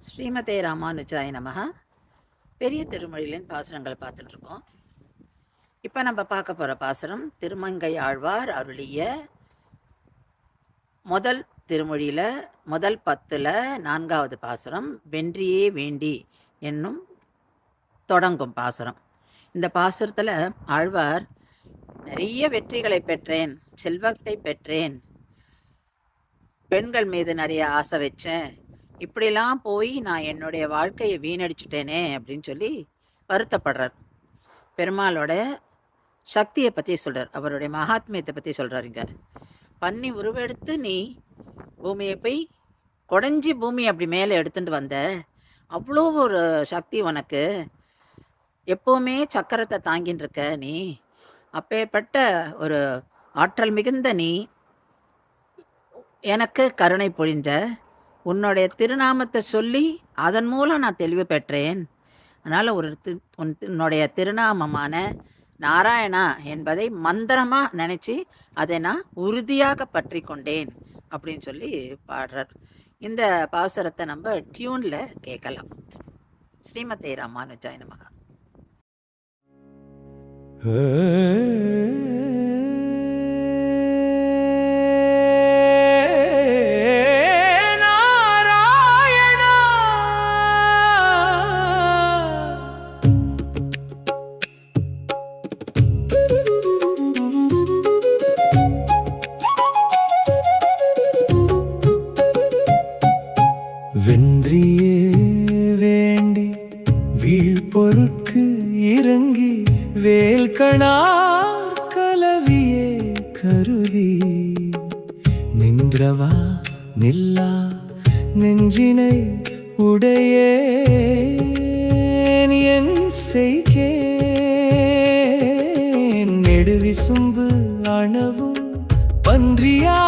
ஸ்ரீமதே ராமானுஜாய நமஹ. பெரிய திருமொழியிலின் பாசுரங்கள் பார்த்துட்டு இருக்கோம். இப்போ நம்ம பார்க்க போகிற பாசுரம் திருமங்கை ஆழ்வார் அருளிய முதல் திருமொழியில் முதல் 10ல் 4வது பாசுரம் வென்றியே வேண்டி என்னும் தொடங்கும் பாசுரம். இந்த பாசுரத்தில் ஆழ்வார் நிறைய வெற்றிகளை பெற்றேன், செல்வத்தை பெற்றேன், பெண்கள் மீது நிறைய ஆசை வச்சேன், இப்படிலாம் போய் நான் என்னுடைய வாழ்க்கையை வீணடிச்சுட்டேனே அப்படின்னு சொல்லி வருத்தப்படுறார். பெருமாளோட சக்தியை பற்றி சொல்கிறார், அவருடைய மகாத்மியத்தை பற்றி சொல்கிறார். இங்கே பன்னி உருவெடுத்து நீ பூமியை போய் குடஞ்சி பூமி அப்படி மேலே எடுத்துட்டு வந்த, அவ்வளோ ஒரு சக்தி உனக்கு, எப்போவுமே சக்கரத்தை தாங்கின்னு இருக்க நீ, அப்பேற்பட்ட ஒரு ஆற்றல் மிகுந்த நீ எனக்கு கருணை பொழிஞ்ச, உன்னுடைய திருநாமத்தை சொல்லி அதன் மூலம் நான் தெளிவு பெற்றேன். அதனால் உன்னுடைய திருநாமமான நாராயணா என்பதை மந்திரமாக நினச்சி அதை நான் உறுதியாக பற்றி கொண்டேன் அப்படின்னு சொல்லி பாடுறார். இந்த பாசுரத்தை நம்ம டியூனில் கேட்கலாம். ஸ்ரீமதே ராமானுஜாய நமஹ. வென்றியே வேண்டி வீழ்பொருட்கு இறங்கி வேல்கணார் கலவியே கருதி நின்றவா நில்லா நெஞ்சினை உடையே என் செய்கேன் நெடுவிசும்பு அணவும் பன்றியா